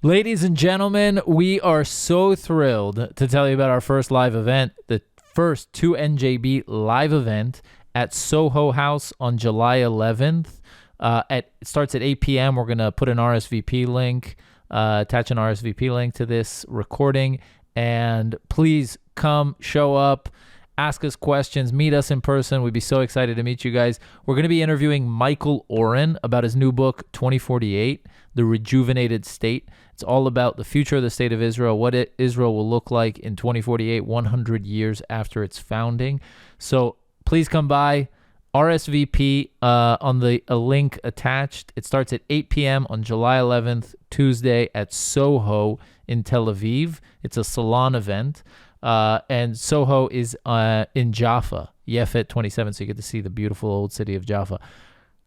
Ladies and gentlemen, we are so thrilled to tell you about our first live event, the first 2NJB live event at Soho House on July 11th. It starts at 8 p.m. We're going to put an RSVP link, attach an RSVP link to this recording. And please come, show up, ask us questions, meet us in person. We'd be so excited to meet you guys. We're going to be interviewing Michael Oren about his new book, 2048, The Rejuvenated State. It's all about the future of the state of Israel, what Israel will look like in 2048, 100 years after its founding. So please come by, RSVP on a link attached. It starts at 8 p.m. on July 11th, Tuesday at Soho in Tel Aviv. It's a salon event. And Soho is in Jaffa, Yefet 27, so you get to see the beautiful old city of Jaffa.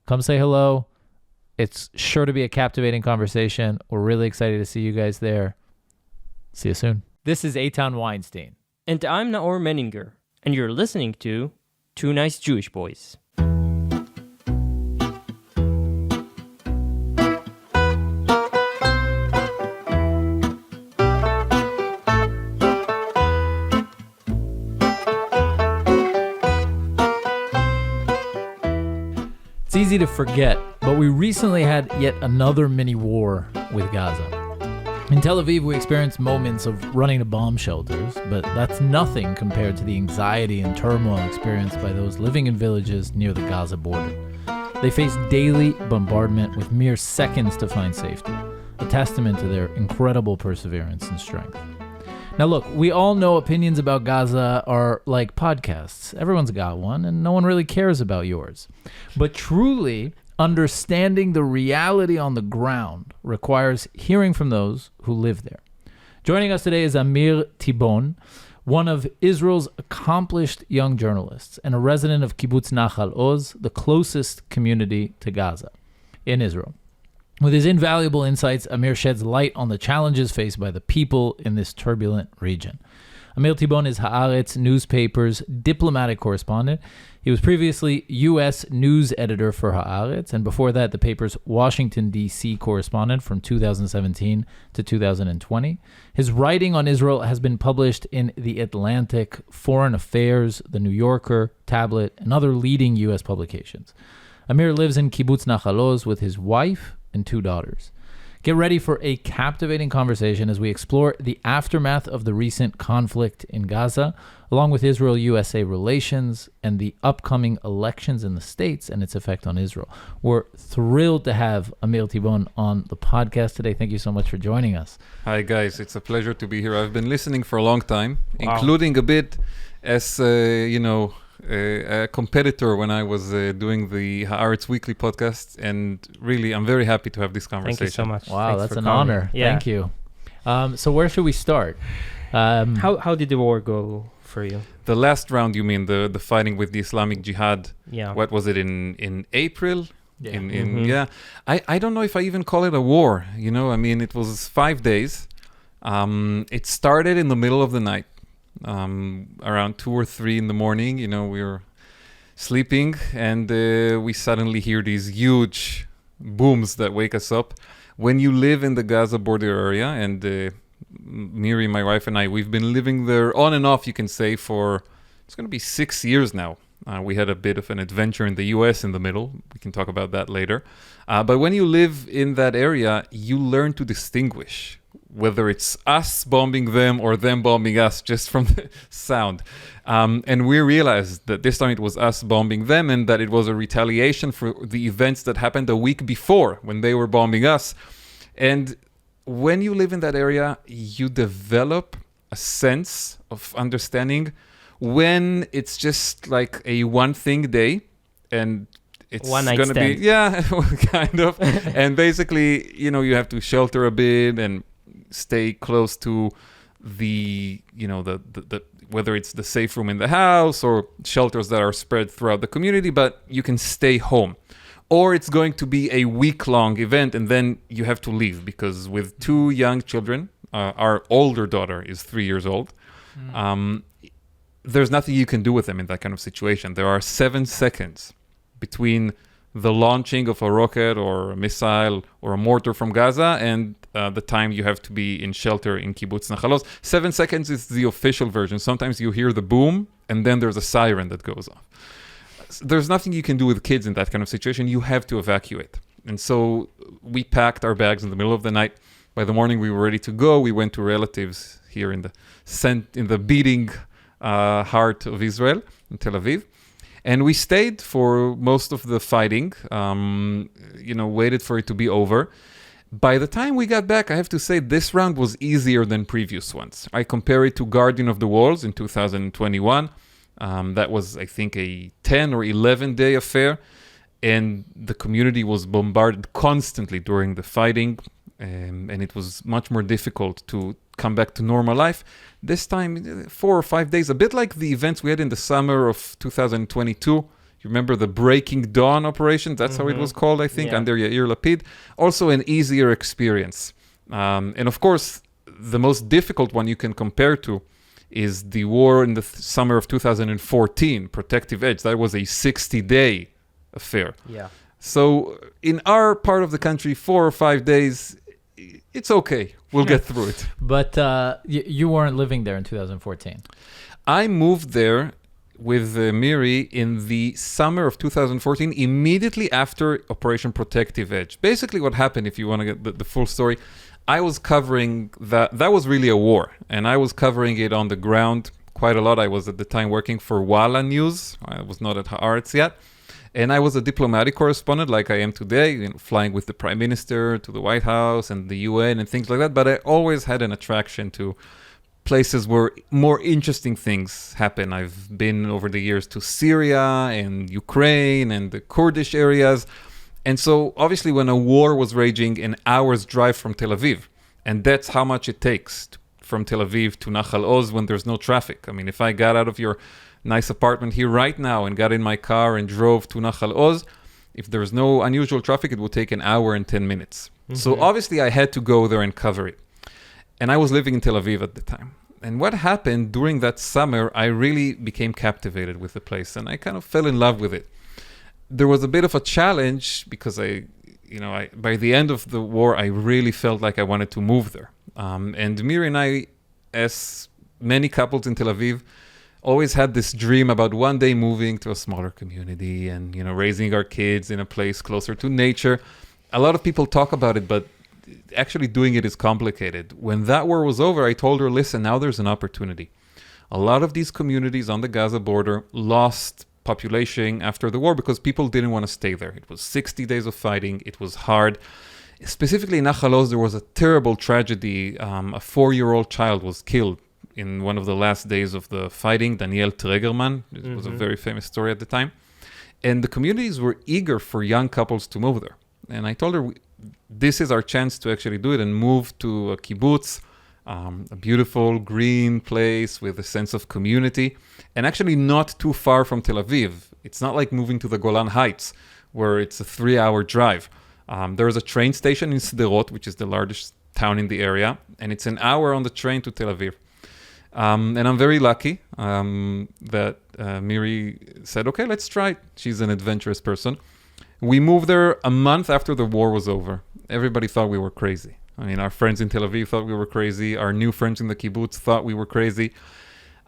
Come say hello. It's sure to be a captivating conversation. We're really excited to see you guys there. See you soon. This is Eitan Weinstein. And I'm Naor Menninger, and you're listening to Two Nice Jewish Boys. It's easy to forget, but we recently had yet another mini war with Gaza. In Tel Aviv, we experienced moments of running to bomb shelters, but that's nothing compared to the anxiety and turmoil experienced by those living in villages near the Gaza border. They face daily bombardment with mere seconds to find safety, a testament to their incredible perseverance and strength. Now look, we all know opinions about Gaza are like podcasts. Everyone's got one, and no one really cares about yours. But truly understanding the reality on the ground requires hearing from those who live there. Joining us today is Amir Tibon, one of Israel's accomplished young journalists and a resident of Kibbutz Nahal Oz, the closest community to Gaza in Israel. With his invaluable insights, Amir sheds light on the challenges faced by the people in this turbulent region. Amir Tibon is Haaretz newspaper's diplomatic correspondent. He was previously U.S. news editor for Haaretz, and before that, the paper's Washington, D.C. correspondent from 2017 to 2020. His writing on Israel has been published in The Atlantic, Foreign Affairs, The New Yorker, Tablet, and other leading U.S. publications. Amir lives in Kibbutz Nahal Oz with his wife and 2 daughters. Get ready for a captivating conversation as we explore the aftermath of the recent conflict in Gaza, along with Israel-USA relations and the upcoming elections in the States and its effect on Israel. We're thrilled to have Amir Tibon on the podcast today. Thank you so much for joining us. Hi, guys. It's a pleasure to be here. I've been listening for a long time, including a bit as, a competitor when I was doing the Haaretz weekly podcast, and really I'm very happy to have this conversation. Thank you so much. Wow, Thanks that's for an coming. honor. Yeah. Thank you. So where should we start? How did the war go for you? The last round, you mean the fighting with the Islamic Jihad? Yeah. What was it in April? Yeah. I don't know if I even call it a war. It was 5 days. It started in the middle of the night. Around 2 or 3 in the morning, we were sleeping, and we suddenly hear these huge booms that wake us up. When you live in the Gaza border area, and Miri, my wife, and I, we've been living there on and off, you can say, for it's going to be 6 years now. We had a bit of an adventure in the U.S. in the middle. We can talk about that later. But when you live in that area, you learn to distinguish whether it's us bombing them or them bombing us, just from the sound. And we realized that this time it was us bombing them, and that it was a retaliation for the events that happened a week before when they were bombing us. And when you live in that area, you develop a sense of understanding when it's just like a one-thing day, and it's going to be, kind of. And basically, you have to shelter a bit and stay close to the whether it's the safe room in the house or shelters that are spread throughout the community, but you can stay home. Or it's going to be a week-long event, and then you have to leave, because with 2 young children, our older daughter is 3 years old, there's nothing you can do with them in that kind of situation. There are 7 seconds between the launching of a rocket or a missile or a mortar from Gaza and the time you have to be in shelter in Kibbutz Nahal Oz. 7 seconds is the official version. Sometimes you hear the boom and then there's a siren that goes off. There's nothing you can do with kids in that kind of situation. You have to evacuate. And so we packed our bags in the middle of the night. By the morning, we were ready to go. We went to relatives here in the beating heart of Israel, in Tel Aviv. And we stayed for most of the fighting, waited for it to be over. By the time we got back, I have to say this round was easier than previous ones. I compare it to Guardian of the Walls in 2021. That was, I think, a 10 or 11 day affair. And the community was bombarded constantly during the fighting. And it was much more difficult to come back to normal life. This time, 4 or 5 days, a bit like the events we had in the summer of 2022. You remember the Breaking Dawn operation? That's how it was called, I think, under Yair Lapid. Also an easier experience. And of course, the most difficult one you can compare to is the war in the summer of 2014, Protective Edge. That was a 60-day affair. Yeah. So in our part of the country, 4 or 5 days, it's okay. We'll get through it. But you weren't living there in 2014. I moved there with Miri in the summer of 2014, immediately after Operation Protective Edge. Basically what happened, if you want to get the full story, I was covering that was really a war, and I was covering it on the ground quite a lot. I was at the time working for Walla News. I was not at Haaretz yet. And I was a diplomatic correspondent like I am today, flying with the Prime Minister to the White House and the UN and things like that. But I always had an attraction to places where more interesting things happen. I've been over the years to Syria and Ukraine and the Kurdish areas. And so obviously when a war was raging, an hour's drive from Tel Aviv, and that's how much it takes from Tel Aviv to Nahal Oz when there's no traffic. I mean, if I got out of your nice apartment here right now and got in my car and drove to Nahal Oz, if there's no unusual traffic, it would take an hour and 10 minutes. So obviously I had to go there and cover it. And I was living in Tel Aviv at the time. And what happened during that summer, I really became captivated with the place and I kind of fell in love with it. There was a bit of a challenge because I by the end of the war, I really felt like I wanted to move there. And Miri and I, as many couples in Tel Aviv, always had this dream about one day moving to a smaller community and, raising our kids in a place closer to nature. A lot of people talk about it, but actually doing it is complicated. When that war was over, I told her, listen, now there's an opportunity. A lot of these communities on the Gaza border lost population after the war because people didn't want to stay there. It was 60 days of fighting. It was hard. Specifically in Nahal Oz, there was a terrible tragedy. A 4-year-old child was killed in one of the last days of the fighting, Daniel Tregerman. It was a very famous story at the time. And the communities were eager for young couples to move there. And I told her, this is our chance to actually do it and move to a kibbutz, a beautiful green place with a sense of community, and actually not too far from Tel Aviv. It's not like moving to the Golan Heights, where it's a 3-hour drive. There is a train station in Sderot, which is the largest town in the area, and it's an hour on the train to Tel Aviv. And I'm very lucky that Miri said, okay, let's try it. She's an adventurous person. We moved there a month after the war was over. Everybody thought we were crazy. I mean, our friends in Tel Aviv thought we were crazy. Our new friends in the kibbutz thought we were crazy.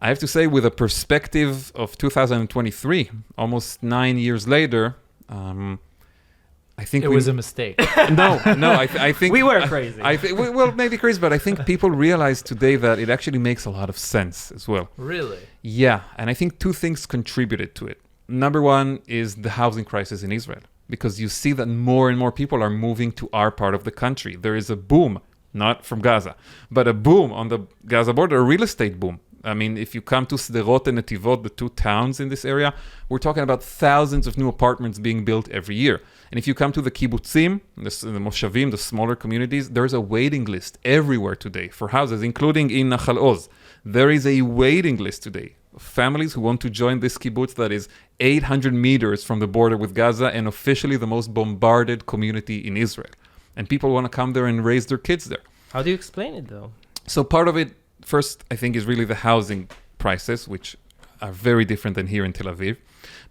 I have to say, with a perspective of 2023, almost 9 years later, I think it was a mistake. No, I think we were crazy. Well, maybe crazy, but I think people realize today that it actually makes a lot of sense as well. Really? Yeah, and I think 2 things contributed to it. Number one is the housing crisis in Israel, because you see that more and more people are moving to our part of the country. There is a boom, not from Gaza, but a boom on the Gaza border, a real estate boom. I mean, if you come to Sderot and Netivot, the 2 towns in this area, we're talking about thousands of new apartments being built every year. And if you come to the kibbutzim, the moshavim, the smaller communities, there's a waiting list everywhere today for houses, including in Nahal Oz. There is a waiting list today of families who want to join this kibbutz that is 800 meters from the border with Gaza and officially the most bombarded community in Israel. And people want to come there and raise their kids there. How do you explain it, though? So part of it, first, I think, is really the housing prices, which are very different than here in Tel Aviv.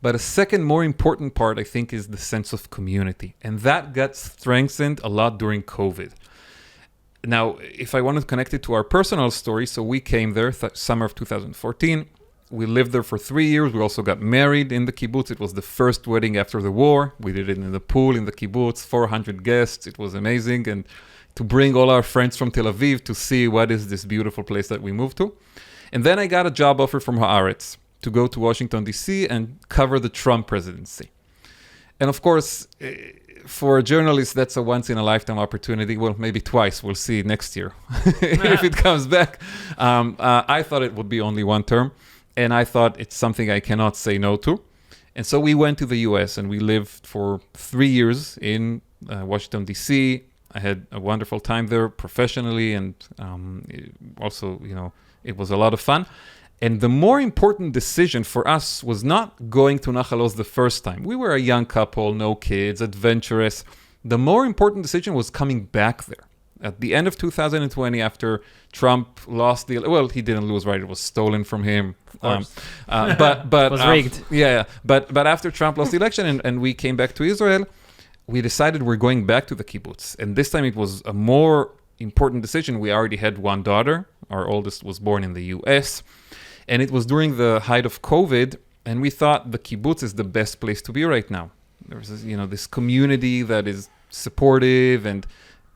But a second more important part, I think, is the sense of community. And that got strengthened a lot during COVID. Now, if I want to connect it to our personal story, so we came there summer of 2014. We lived there for 3 years. We also got married in the kibbutz. It was the first wedding after the war. We did it in the pool in the kibbutz, 400 guests. It was amazing. And to bring all our friends from Tel Aviv to see what is this beautiful place that we moved to. And then I got a job offer from Haaretz to go to Washington, D.C. and cover the Trump presidency. And of course, for a journalist, that's a once-in-a-lifetime opportunity. Well, maybe twice. We'll see next year if it comes back. I thought it would be only one term. And I thought it's something I cannot say no to. And so we went to the U.S. and we lived for 3 years in Washington, D.C. I had a wonderful time there professionally, and also, it was a lot of fun. And the more important decision for us was not going to Nahal Oz the first time. We were a young couple, no kids, adventurous. The more important decision was coming back there. At the end of 2020, after Trump lost he didn't lose, right? It was stolen from him. Of course. But it was rigged. Yeah. But after Trump lost the election and we came back to Israel, we decided we're going back to the kibbutz. And this time it was a more important decision. We already had one daughter. Our oldest was born in the U.S. And it was during the height of COVID. And we thought the kibbutz is the best place to be right now. There's this community that is supportive, and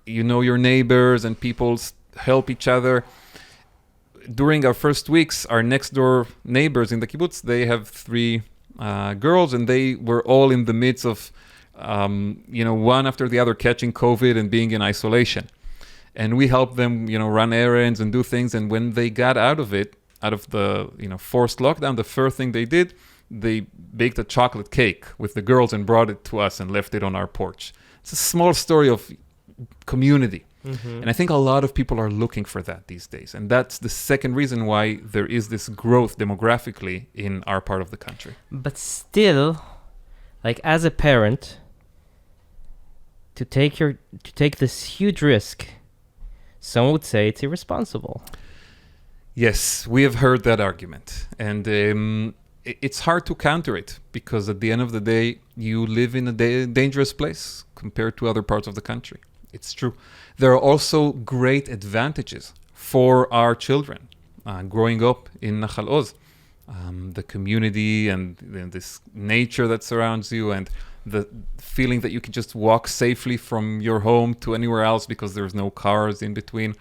your neighbors, and people help each other. During our first weeks, our next door neighbors in the kibbutz, they have 3 girls, and they were all in the midst of, one after the other catching COVID and being in isolation. And we helped them, run errands and do things. And when they got out of the, forced lockdown, the first thing they did, they baked a chocolate cake with the girls and brought it to us and left it on our porch. It's a small story of community. Mm-hmm. And I think a lot of people are looking for that these days. And that's the second reason why there is this growth demographically in our part of the country. But still, like as a parent, to take this huge risk, some would say it's irresponsible. Yes, we have heard that argument. And it's hard to counter it, because at the end of the day, you live in a dangerous place compared to other parts of the country. It's true. There are also great advantages for our children growing up in Nahal Oz. The community and this nature that surrounds you, and the feeling that you can just walk safely from your home to anywhere else because there's no cars in between,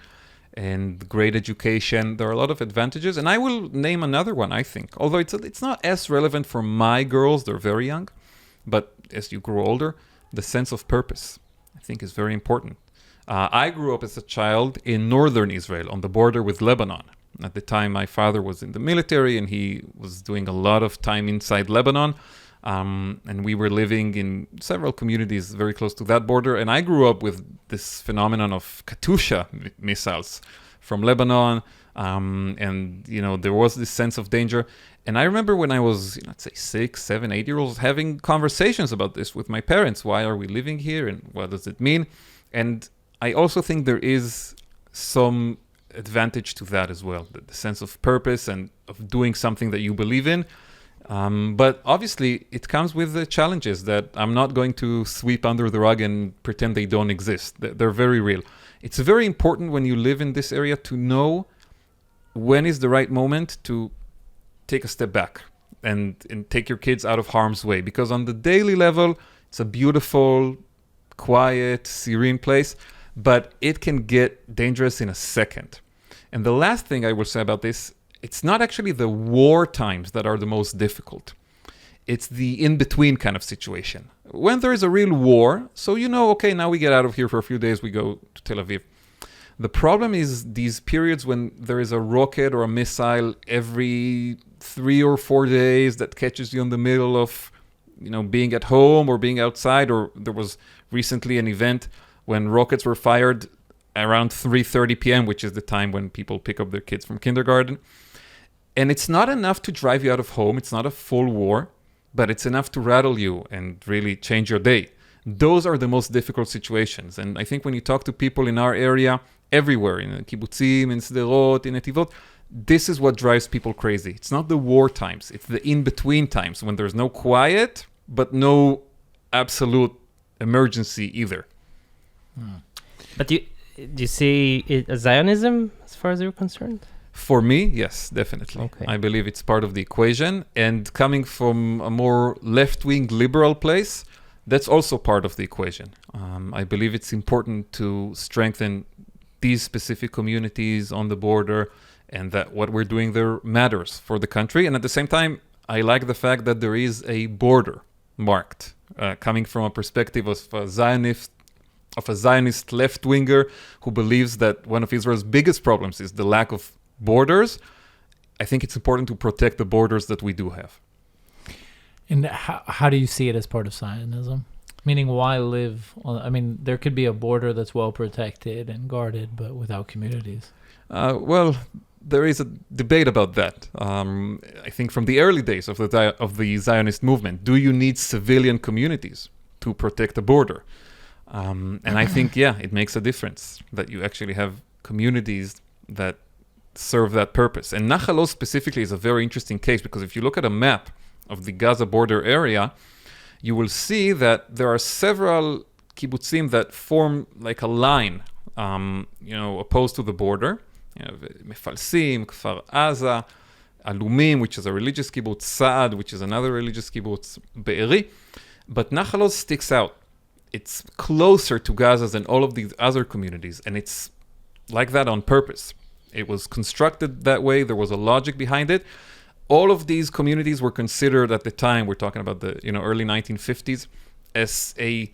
and great education. There are a lot of advantages. And I will name another one, I think. Although it's not as relevant for my girls. They're very young. But as you grow older, the sense of purpose, I think, is very important. I grew up as a child in northern Israel on the border with Lebanon. At the time, my father was in the military and he was doing a lot of time inside Lebanon. And we were living in several communities very close to that border. And I grew up with this phenomenon of Katyusha missiles from Lebanon. And, there was this sense of danger. And I remember when I was, let's say 6, 7, 8 years old, having conversations about this with my parents. Why are we living here? And what does it mean? And I also think there is some advantage to that as well. The sense of purpose and of doing something that you believe in. But obviously, it comes with the challenges that I'm not going to sweep under the rug and pretend they don't exist. They're very real. It's very important when you live in this area to know when is the right moment to take a step back and take your kids out of harm's way. Because on the daily level, it's a beautiful, quiet, serene place, but it can get dangerous in a second. And the last thing I will say about this, it's not actually the war times that are the most difficult. It's the in-between kind of situation. When there is a real war, so okay, now we get out of here for a few days, we go to Tel Aviv. The problem is these periods when there is a rocket or a missile every 3 or 4 days that catches you in the middle of, being at home or being outside. Or there was recently an event when rockets were fired around 3:30 p.m., which is the time when people pick up their kids from kindergarten. And it's not enough to drive you out of home. It's not a full war, but it's enough to rattle you and really change your day. Those are the most difficult situations. And I think when you talk to people in our area, everywhere, in kibbutzim, in Sderot, in Netivot. This is what drives people crazy. It's not the war times. It's the in-between times when there's no quiet, but no absolute emergency either. But do you see it as Zionism as far as you're concerned? For me, yes, definitely. Okay. I believe it's part of the equation. And coming from a more left-wing liberal place, that's also part of the equation. I believe it's important to strengthen these specific communities on the border, and that what we're doing there matters for the country. And at the same time, I like the fact that there is a border marked, coming from a perspective of a Zionist left-winger who believes that one of Israel's biggest problems is the lack of borders. I think it's important to protect the borders that we do have. And how do you see it as part of Zionism? Meaning, why live on, I mean, there could be a border that's well protected and guarded, but without communities. Well, there is a debate about that. I think from the early days of the Zionist movement, do you need civilian communities to protect the border? And I think, yeah, it makes a difference that you actually have communities that serve that purpose. And Nahal Oz specifically is a very interesting case, because if you look at a map of the Gaza border area, you will see that there are several kibbutzim that form like a line, opposed to the border. You know, Mefalsim, Kfar Aza, Alumim, which is a religious kibbutz, Saad, which is another religious kibbutz, Be'eri. But Nahal Oz sticks out. It's closer to Gaza than all of these other communities, and it's like that on purpose. It was constructed that way. There was a logic behind it. All of these communities were considered at the time, we're talking about the early 1950s, as a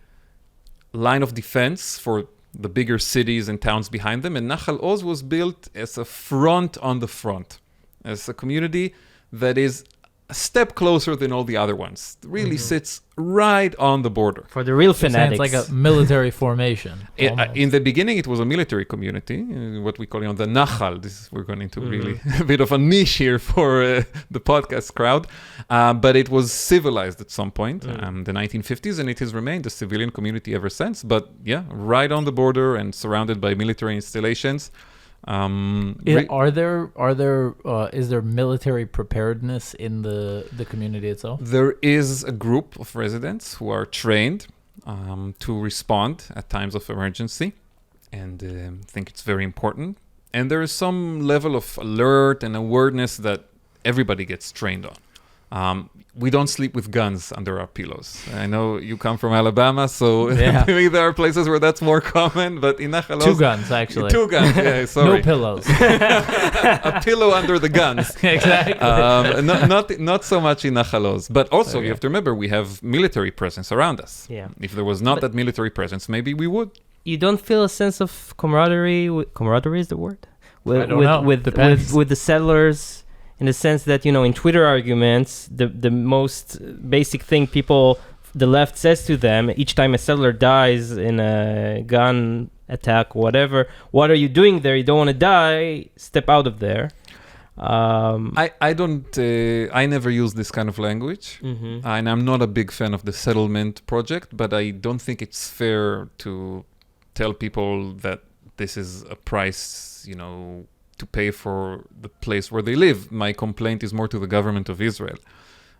line of defense for the bigger cities and towns behind them. And Nahal Oz was built as a front on the front, as a community that is a step closer than all the other ones. It really sits right on the border. For the real fanatics. It's like a military formation. In the beginning, it was a military community, what we call the Nahal. We're going into really a bit of a niche here for the podcast crowd. But it was civilized at some point, the 1950s, and it has remained a civilian community ever since. But yeah, right on the border and surrounded by military installations. Is there military preparedness in the community itself? There is a group of residents who are trained to respond at times of emergency, and think it's very important. And there is some level of alert and awareness that everybody gets trained on. We don't sleep with guns under our pillows. I know you come from Alabama, so maybe there are places where that's more common, but in Nahal Oz... 2 guns, actually. 2 guns, yeah, sorry. No pillows. A pillow under the guns. Exactly. Not so much in Nahal Oz. But also, you have to remember, we have military presence around us. Yeah. If there was not that military presence, maybe we would. You don't feel a sense of camaraderie? Camaraderie is the word? I don't know. With the settlers... In the sense that, in Twitter arguments, the most basic thing the left says to them, each time a settler dies in a gun attack, whatever, what are you doing there? You don't want to die, step out of there. I never use this kind of language. And I'm not a big fan of the settlement project, but I don't think it's fair to tell people that this is a price, to pay for the place where they live. My complaint is more to the government of Israel,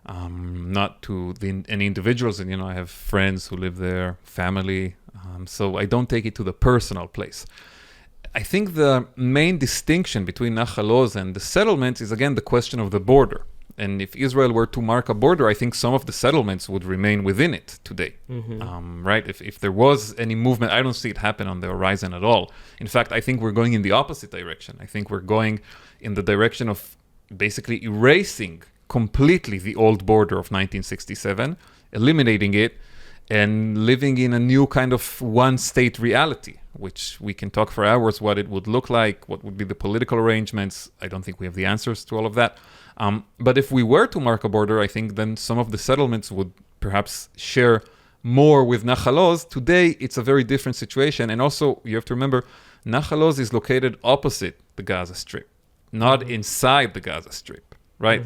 not to any individuals. And, I have friends who live there, family. So I don't take it to the personal place. I think the main distinction between Nahal Oz and the settlements is, again, the question of the border. And if Israel were to mark a border, I think some of the settlements would remain within it today, right? If there was any movement, I don't see it happen on the horizon at all. In fact, I think we're going in the opposite direction. I think we're going in the direction of basically erasing completely the old border of 1967, eliminating it, and living in a new kind of one-state reality, which we can talk for hours what it would look like, what would be the political arrangements. I don't think we have the answers to all of that. But if we were to mark a border, I think then some of the settlements would perhaps share more with Nahal Oz. Today, it's a very different situation. And also, you have to remember, Nahal Oz is located opposite the Gaza Strip, not inside the Gaza Strip, right?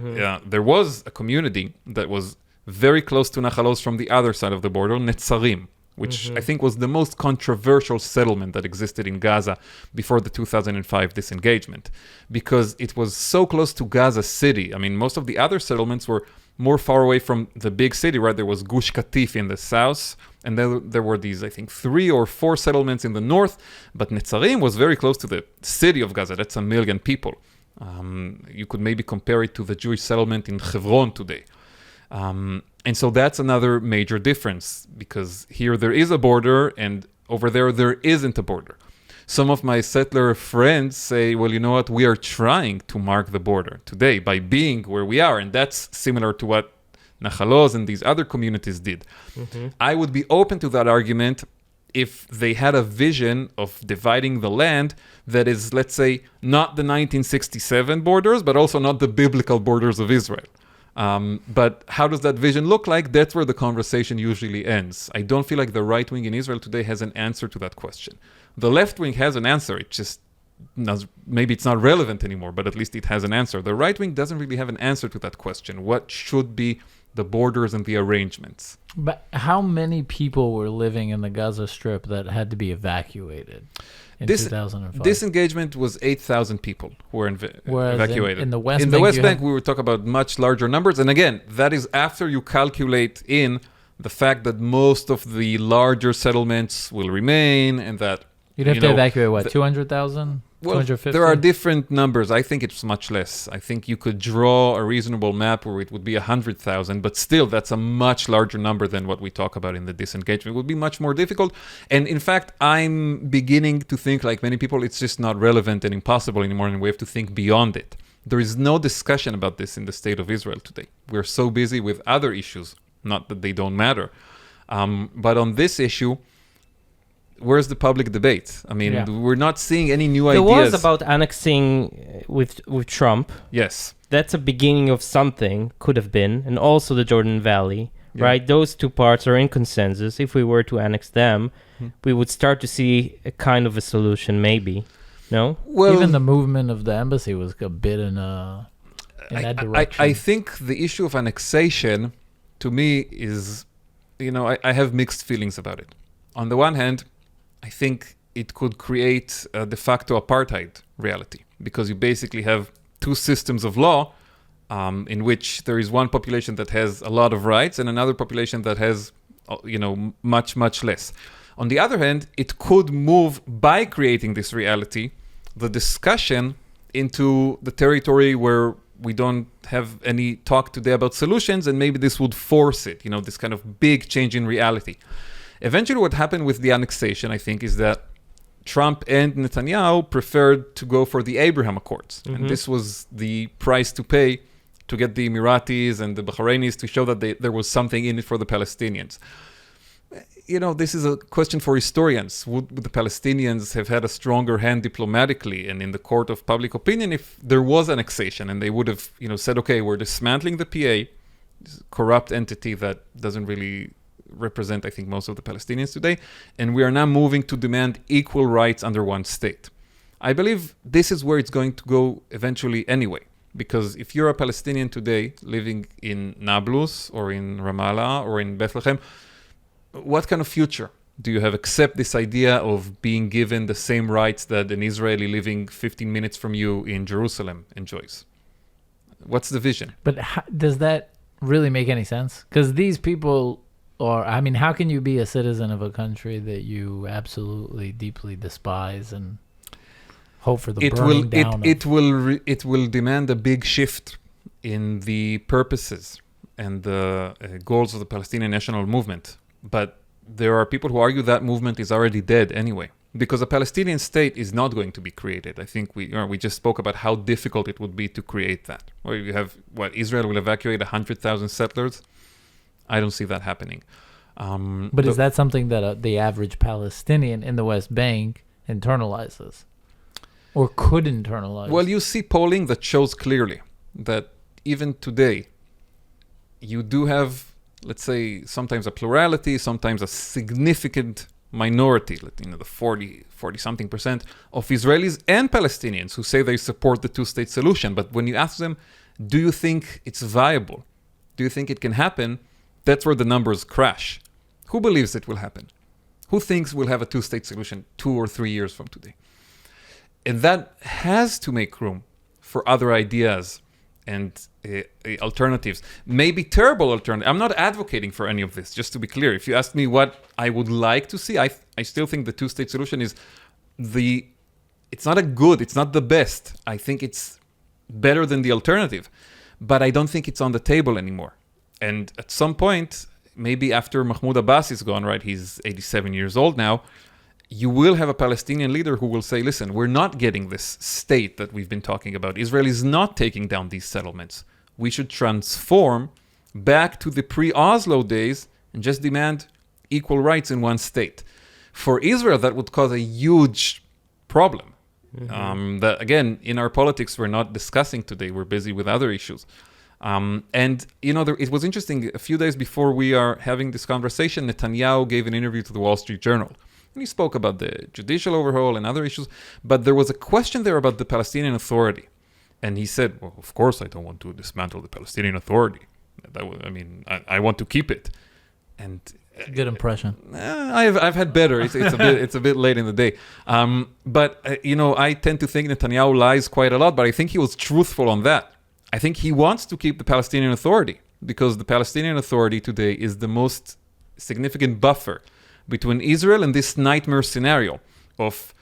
There was a community that was very close to Nahal Oz from the other side of the border, Netzarim, which I think was the most controversial settlement that existed in Gaza before the 2005 disengagement, because it was so close to Gaza City. I mean, most of the other settlements were more far away from the big city, right? There was Gush Katif in the south, and then there were these, I think, 3 or 4 settlements in the north, but Netzarim was very close to the city of Gaza. That's 1 million people. You could maybe compare it to the Jewish settlement in Hebron today. And so that's another major difference, because here there is a border and over there isn't a border. Some of my settler friends say, well, you know what, we are trying to mark the border today by being where we are. And that's similar to what Nahal Oz and these other communities did. I would be open to that argument if they had a vision of dividing the land that is, let's say, not the 1967 borders, but also not the biblical borders of Israel. But how does that vision look like? That's where the conversation usually ends. I don't feel like the right wing in Israel today has an answer to that question. The left wing has an answer. It just, maybe it's not relevant anymore, but at least it has an answer. The right wing doesn't really have an answer to that question. What should be the borders and the arrangements? But how many people were living in the Gaza Strip that had to be evacuated in 2005? This engagement was 8,000 people who were evacuated. In the West in Bank, the West Bank, we were talking about much larger numbers. And again, that is after you calculate in the fact that most of the larger settlements will remain, and that you'd have to evacuate, what, 200,000? Well, 250? there are different numbers. I think it's much less. I think you could draw a reasonable map where it would be 100,000, but still that's a much larger number than what we talk about in the disengagement. It would be much more difficult. And in fact, I'm beginning to think, like many people, it's just not relevant and impossible anymore, and we have to think beyond it. There is no discussion about this in the state of Israel today. We're so busy with other issues, not that they don't matter. But on this issue, where's the public debate? I mean, we're not seeing any new ideas. There was about annexing with Trump. Yes. That's a beginning of something, could have been, and also the Jordan Valley, right? Those two parts are in consensus. If we were to annex them, we would start to see a kind of a solution, maybe. No? Well, even the movement of the embassy was a bit in that direction. I think the issue of annexation, to me, is, I have mixed feelings about it. On the one hand, I think it could create a de facto apartheid reality, because you basically have two systems of law in which there is one population that has a lot of rights and another population that has, much, much less. On the other hand, it could move, by creating this reality, the discussion into the territory where we don't have any talk today about solutions, and maybe this would force it, this kind of big change in reality. Eventually, what happened with the annexation, I think, is that Trump and Netanyahu preferred to go for the Abraham Accords. And this was the price to pay to get the Emiratis and the Bahrainis to show that there was something in it for the Palestinians. This is a question for historians. Would the Palestinians have had a stronger hand diplomatically and in the court of public opinion if there was annexation, and they would have, said, okay, we're dismantling the PA, this corrupt entity that doesn't really represent, I think, most of the Palestinians today, and we are now moving to demand equal rights under one state. I believe this is where it's going to go eventually anyway, because if you're a Palestinian today living in Nablus or in Ramallah or in Bethlehem, what kind of future do you have except this idea of being given the same rights that an Israeli living 15 minutes from you in Jerusalem enjoys? What's the vision? But does that really make any sense? Because these people, how can you be a citizen of a country that you absolutely deeply despise and hope for the burning down? It will demand a big shift in the purposes and the goals of the Palestinian national movement. But there are people who argue that movement is already dead anyway, because a Palestinian state is not going to be created. I think we just spoke about how difficult it would be to create that. Or you have, Israel will evacuate 100,000 settlers? I don't see that happening. But is that something that the average Palestinian in the West Bank internalizes or could internalize? Well, you see polling that shows clearly that even today, you do have, let's say, sometimes a plurality, sometimes a significant minority, the 40-something percent of Israelis and Palestinians who say they support the two-state solution. But when you ask them, do you think it's viable? Do you think it can happen? That's where the numbers crash. Who believes it will happen? Who thinks we'll have a two-state solution 2 or 3 years from today? And that has to make room for other ideas and alternatives, maybe terrible alternatives. I'm not advocating for any of this, just to be clear. If you ask me what I would like to see, I still think the two-state solution is it's not it's not the best. I think it's better than the alternative, but I don't think it's on the table anymore. And at some point, maybe after Mahmoud Abbas is gone, right, he's 87 years old now, you will have a Palestinian leader who will say, listen, we're not getting this state that we've been talking about. Israel is not taking down these settlements. We should transform back to the pre-Oslo days and just demand equal rights in one state. For Israel, that would cause a huge problem. That, again, in our politics, we're not discussing today. We're busy with other issues. And, it was interesting. A few days before we are having this conversation, Netanyahu gave an interview to the Wall Street Journal. And he spoke about the judicial overhaul and other issues. But there was a question there about the Palestinian Authority. And he said, well, of course, I don't want to dismantle the Palestinian Authority. I want to keep it. And good impression. I've had better. It's a bit late in the day. But I tend to think Netanyahu lies quite a lot, but I think he was truthful on that. I think he wants to keep the Palestinian Authority because the Palestinian Authority today is the most significant buffer between Israel and this nightmare scenario of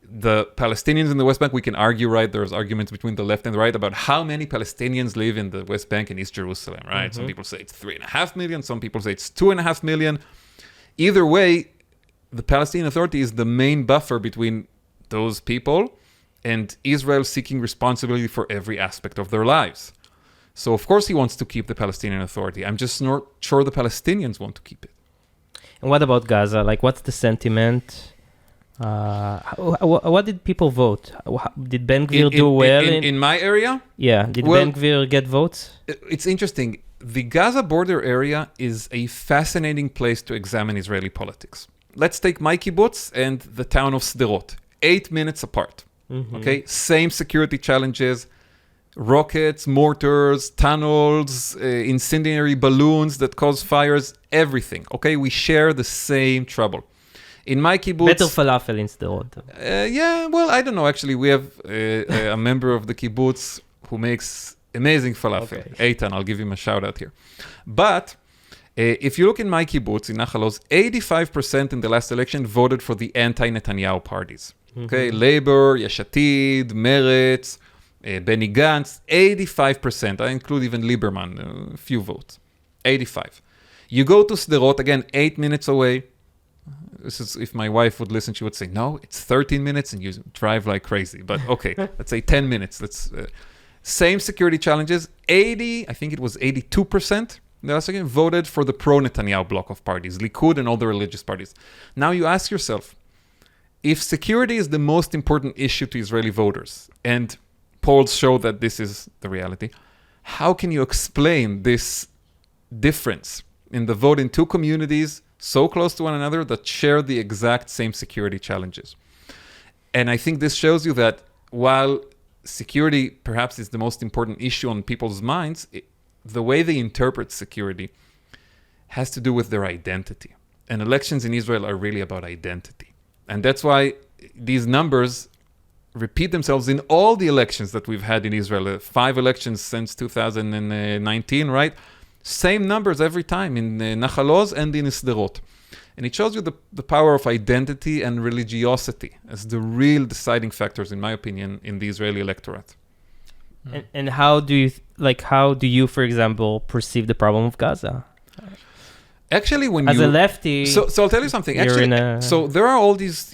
the Palestinians in the West Bank. We can argue, right? There's arguments between the left and the right about how many Palestinians live in the West Bank and East Jerusalem, right? Some people say it's 3.5 million. Some people say it's 2.5 million. Either way, the Palestinian Authority is the main buffer between those people and Israel seeking responsibility for every aspect of their lives. So, of course, he wants to keep the Palestinian Authority. I'm just not sure the Palestinians want to keep it. And what about Gaza? Like, what's the sentiment? What did people vote? Did Ben Gvir do well? In my area? Yeah. Did Ben Gvir get votes? It's interesting. The Gaza border area is a fascinating place to examine Israeli politics. Let's take my kibbutz and the town of Sderot. 8 minutes apart. Okay? Same security challenges. Rockets, mortars, tunnels, incendiary balloons that cause fires, everything. Okay, we share the same trouble. In my kibbutz... Better falafel in Sderot. Yeah, well, I don't know. Actually, we have a member of the kibbutz who makes amazing falafel. Okay. Eitan, I'll give him a shout out here. But if you look in my kibbutz, in Nahal Oz, 85% in the last election voted for the anti-Netanyahu parties. Okay, Labor, Yesh Atid, Meretz... Benny Gantz, 85%. I include even Lieberman, a few votes. 85. You go to Sderot, again, 8 minutes away. This is, if my wife would listen, she would say, no, it's 13 minutes and you drive like crazy. But okay, let's say 10 minutes. Same security challenges. I think it was 82%. The last second voted for the pro-Netanyahu bloc of parties, Likud and all the religious parties. Now you ask yourself, if security is the most important issue to Israeli voters, and polls show that this is the reality, how can you explain this difference in the vote in two communities so close to one another that share the exact same security challenges? And I think this shows you that while security perhaps is the most important issue on people's minds, the way they interpret security has to do with their identity. And elections in Israel are really about identity. And that's why these numbers repeat themselves in all the elections that we've had in Israel. 5 elections since 2019, right? Same numbers every time in Nahal Oz and in Sderot. And it shows you the power of identity and religiosity as the real deciding factors, in my opinion, in the Israeli electorate. And how do you, for example, perceive the problem of Gaza? Actually, as a lefty, so I'll tell you something. Actually, so there are all these,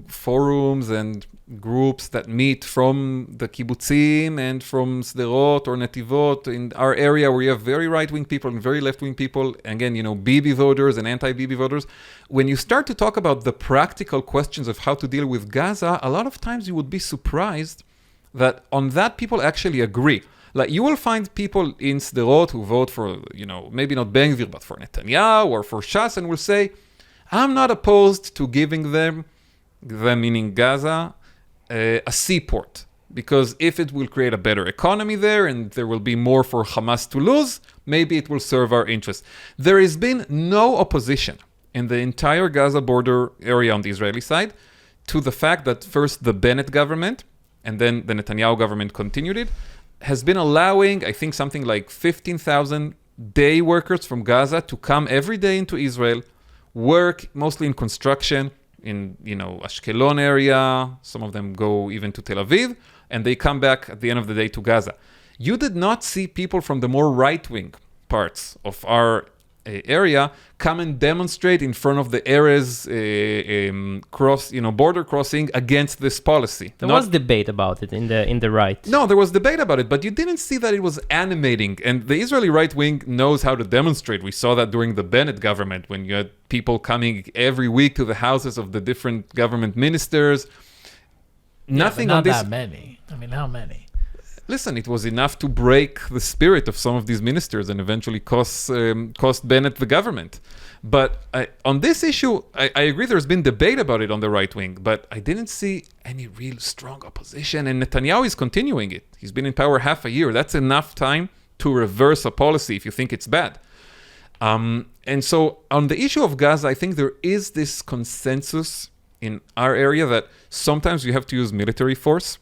forums and groups that meet from the kibbutzim and from Sderot or Netivot in our area, where you have very right-wing people and very left-wing people. Again, Bibi voters and anti-Bibi voters. When you start to talk about the practical questions of how to deal with Gaza, a lot of times you would be surprised that on that people actually agree. Like, you will find people in Sderot who vote for, maybe not Ben Gvir, but for Netanyahu or for Shas, and will say, I'm not opposed to giving them meaning Gaza, a seaport. Because if it will create a better economy there and there will be more for Hamas to lose, maybe it will serve our interests. There has been no opposition in the entire Gaza border area on the Israeli side to the fact that first the Bennett government and then the Netanyahu government continued it, has been allowing, I think, something like 15,000 day workers from Gaza to come every day into Israel, work mostly in construction in, Ashkelon area. Some of them go even to Tel Aviv, and they come back at the end of the day to Gaza. You did not see people from the more right-wing parts of our area come and demonstrate in front of the Erez border crossing against this policy. There was debate about it in the right. No, there was debate about it, but you didn't see that it was animating. And the Israeli right wing knows how to demonstrate. We saw that during the Bennett government when you had people coming every week to the houses of the different government ministers. Nothing not on this. That many. I mean, how many? Listen, it was enough to break the spirit of some of these ministers and eventually cost Bennett the government. But on this issue, I agree there's been debate about it on the right wing, but I didn't see any real strong opposition, and Netanyahu is continuing it. He's been in power half a year. That's enough time to reverse a policy if you think it's bad. And so on the issue of Gaza, I think there is this consensus in our area that sometimes you have to use military force.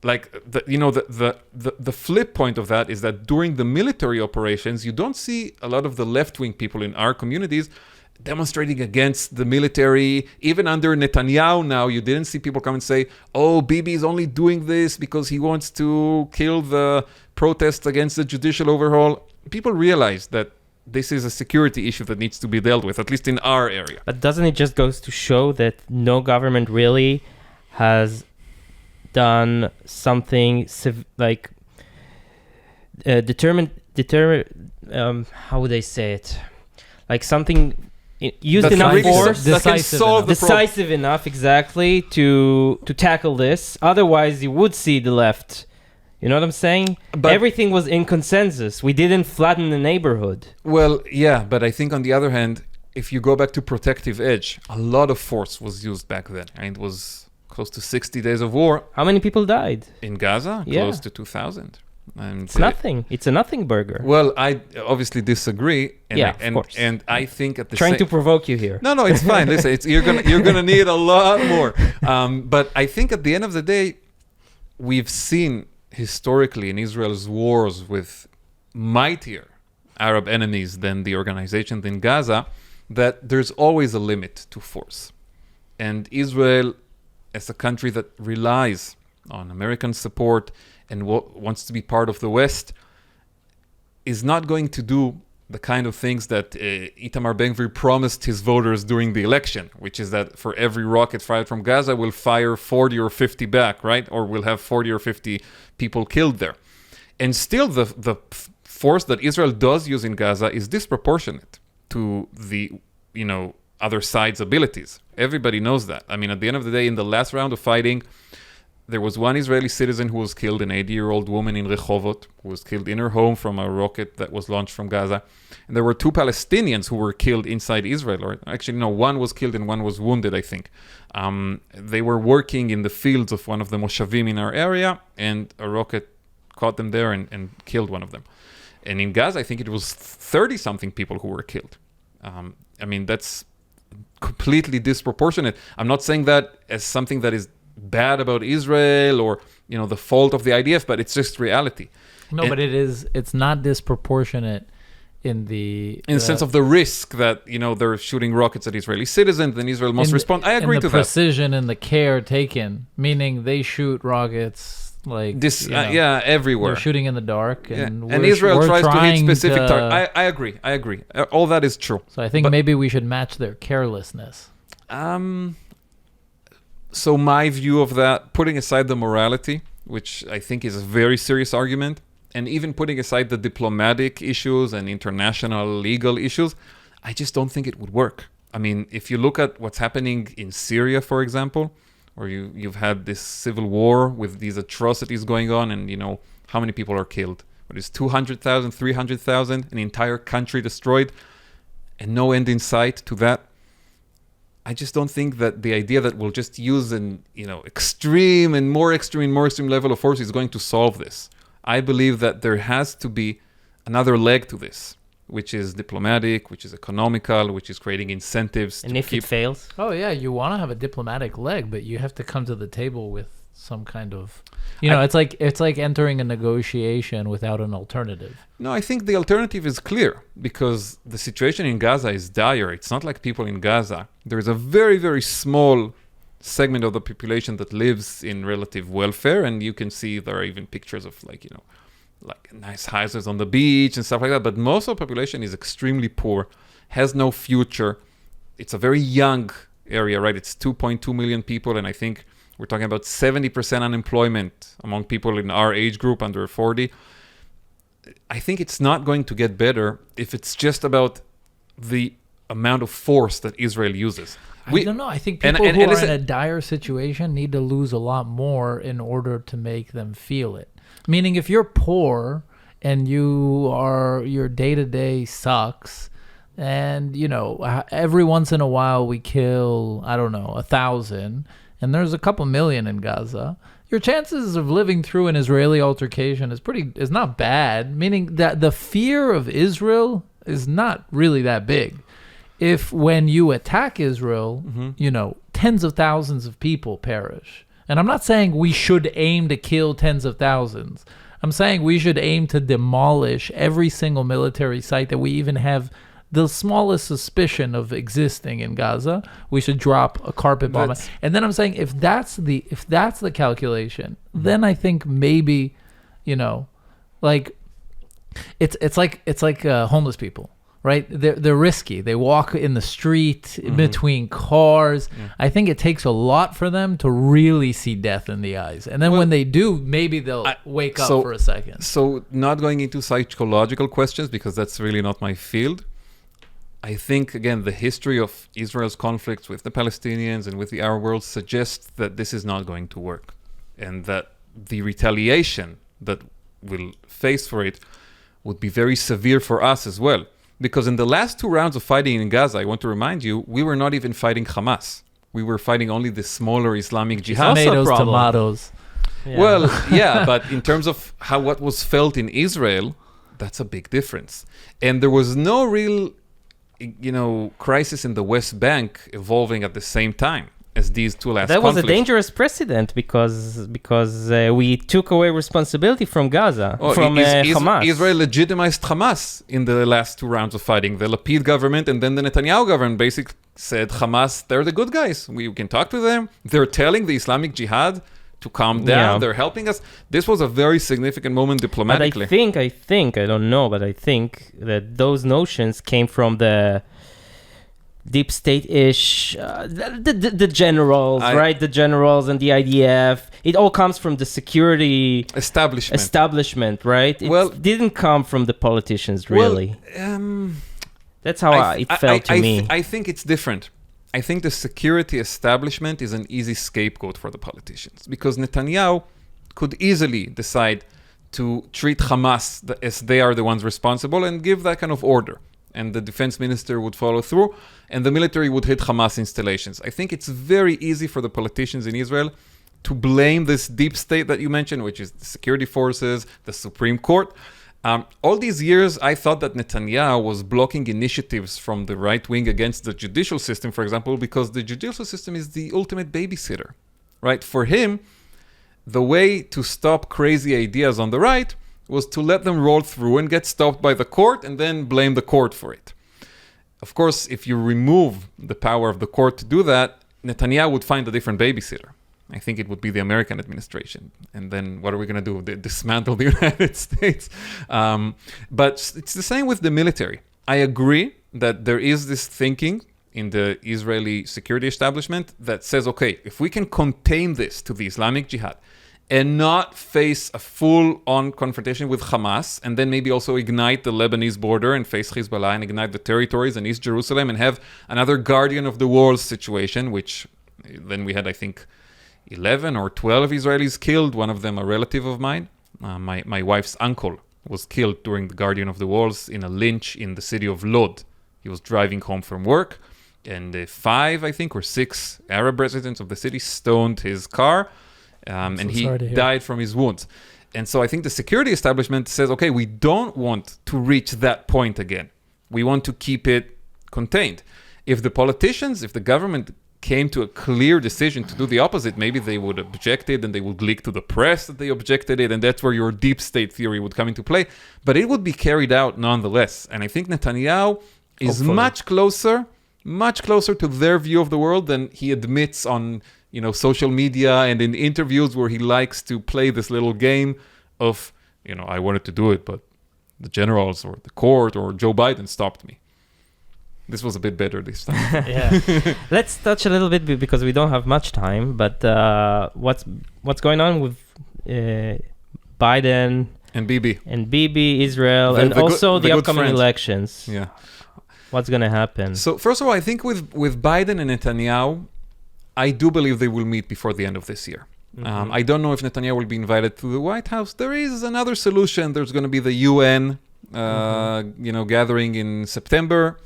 Like the flip point of that is that during the military operations, you don't see a lot of the left-wing people in our communities demonstrating against the military. Even under Netanyahu now, you didn't see people come and say, "Oh, Bibi is only doing this because he wants to kill the protests against the judicial overhaul." People realize that this is a security issue that needs to be dealt with, at least in our area. But doesn't it just goes to show that no government really has done something how would I say it? Like something used That's enough force, that can solve the decisive enough, exactly, to tackle this. Otherwise, you would see the left. You know what I'm saying? But everything was in consensus. We didn't flatten the neighborhood. Well, yeah, but I think on the other hand, if you go back to protective edge, a lot of force was used back then, and it was close to 60 days of war. How many people died? In Gaza? Yeah. Close to 2,000. And it's nothing. It's a nothing burger. Well, I obviously disagree. And of course. And I think at the Trying to provoke you here. No, it's fine. Listen, you're gonna need a lot more. But I think at the end of the day, we've seen historically in Israel's wars with mightier Arab enemies than the organizations in Gaza, that there's always a limit to force. And Israel, as a country that relies on American support and wants to be part of the West, is not going to do the kind of things that Itamar Ben-Gvir promised his voters during the election, which is that for every rocket fired from Gaza, we'll fire 40 or 50 back, right? Or we'll have 40 or 50 people killed there. And still, the force that Israel does use in Gaza is disproportionate to the, other side's abilities. Everybody knows that. I mean, at the end of the day, in the last round of fighting, there was one Israeli citizen who was killed, an 80-year-old woman in Rehovot, who was killed in her home from a rocket that was launched from Gaza. And there were 2 Palestinians who were killed inside Israel. Or actually, no, one was killed and one was wounded, I think. They were working in the fields of one of the Moshavim in our area, and a rocket caught them there and killed one of them. And in Gaza, I think it was 30-something people who were killed. I mean, that's completely disproportionate. I'm not saying that as something that is bad about Israel or, the fault of the IDF, but it's just reality. No, but it's not disproportionate in the sense of the risk that, they're shooting rockets at Israeli citizens, then Israel must respond. I agree to that. The precision and the care taken, meaning they shoot rockets like this, everywhere. They're shooting in the dark, and Israel tries to hit specific targets. targets. I agree. All that is true. So I think maybe we should match their carelessness. So my view of that, putting aside the morality, which I think is a very serious argument, and even putting aside the diplomatic issues and international legal issues, I just don't think it would work. I mean, if you look at what's happening in Syria, for example, where you've had this civil war with these atrocities going on, and how many people are killed? What is 200,000, 300,000, an entire country destroyed, and no end in sight to that? I just don't think that the idea that we'll just use an extreme and more extreme level of force is going to solve this. I believe that there has to be another leg to this, which is diplomatic, which is economical, which is creating incentives And to if keep... it fails? Oh yeah, you want to have a diplomatic leg, but you have to come to the table with some kind of, it's like entering a negotiation without an alternative. No, I think the alternative is clear because the situation in Gaza is dire. It's not like people in Gaza. There is a very, very small segment of the population that lives in relative welfare, and you can see there are even pictures of like nice houses on the beach and stuff like that. But most of the population is extremely poor, has no future. It's a very young area, right? It's 2.2 million people, and I think we're talking about 70% unemployment among people in our age group under 40. I think it's not going to get better if it's just about the amount of force that Israel uses. I don't know. I think people who are in a dire situation need to lose a lot more in order to make them feel it. Meaning, if you're poor and your day-to-day sucks, and, every once in a while we kill, 1,000, and there's a couple million in Gaza, your chances of living through an Israeli altercation is not bad, meaning that the fear of Israel is not really that big. If when you attack Israel, tens of thousands of people perish. And I'm not saying we should aim to kill tens of thousands. I'm saying we should aim to demolish every single military site that we even have the smallest suspicion of existing in Gaza. We should drop a carpet bomb. And then I'm saying if that's the calculation, then I think maybe, like it's like homeless people. Right? They're risky. They walk in the street between cars. Yeah. I think it takes a lot for them to really see death in the eyes. And then when they do, maybe they'll wake up for a second. So not going into psychological questions, because that's really not my field. I think, again, the history of Israel's conflicts with the Palestinians and with the Arab world suggests that this is not going to work. And that the retaliation that we'll face for it would be very severe for us as well. Because in the last 2 rounds of fighting in Gaza, I want to remind you, we were not even fighting Hamas. We were fighting only the smaller Islamic Jihad. Tomatoes. Yeah. Well, yeah, but in terms of what was felt in Israel, that's a big difference. And there was no real, crisis in the West Bank evolving at the same time as these 2 last conflicts. That was a dangerous precedent because we took away responsibility from Gaza, from Hamas. Israel legitimized Hamas in the last 2 rounds of fighting. The Lapid government and then the Netanyahu government basically said, Hamas, they're the good guys. We can talk to them. They're telling the Islamic Jihad to calm down. Yeah. They're helping us. This was a very significant moment diplomatically. But I think, I don't know, but I think that those notions came from the deep state-ish, the generals, right? The generals and the IDF. It all comes from the security establishment, right? It didn't come from the politicians, really. That's how it felt to me. I think it's different. I think the security establishment is an easy scapegoat for the politicians because Netanyahu could easily decide to treat Hamas as they are the ones responsible and give that kind of order. And the defense minister would follow through, and the military would hit Hamas installations. I think it's very easy for the politicians in Israel to blame this deep state that you mentioned, which is the security forces, the Supreme Court. All these years, I thought that Netanyahu was blocking initiatives from the right wing against the judicial system, for example, because the judicial system is the ultimate babysitter, right? For him, the way to stop crazy ideas on the right was to let them roll through and get stopped by the court and then blame the court for it. Of course, if you remove the power of the court to do that, Netanyahu would find a different babysitter. I think it would be the American administration. And then what are we going to do? Dismantle the United States? But it's the same with the military. I agree that there is this thinking in the Israeli security establishment that says, okay, if we can contain this to the Islamic Jihad and not face a full-on confrontation with Hamas, and then maybe also ignite the Lebanese border and face Hezbollah and ignite the territories in East Jerusalem and have another guardian of the walls situation, which then we had, I think, 11 or 12 Israelis killed, one of them a relative of mine. My wife's uncle was killed during the Guardian of the Walls in a lynch in the city of Lod. He was driving home from work, and 5, I think, or 6 Arab residents of the city stoned his car, and he died from his wounds. And so I think the security establishment says, okay, we don't want to reach that point again. We want to keep it contained. If the politicians, if the government came to a clear decision to do the opposite, maybe they would object it and they would leak to the press that they objected it, and that's where your deep state theory would come into play. But it would be carried out nonetheless. And I think Netanyahu is Hopefully. much closer to their view of the world than he admits on, social media and in interviews where he likes to play this little game of, I wanted to do it, but the generals or the court or Joe Biden stopped me. This was a bit better this time. Yeah. Let's touch a little bit because we don't have much time. But what's going on with Biden And Bibi, Israel, and also the upcoming elections? Yeah. What's going to happen? So first of all, I think with Biden and Netanyahu, I do believe they will meet before the end of this year. Mm-hmm. I don't know if Netanyahu will be invited to the White House. There is another solution. There's going to be the UN, gathering in September.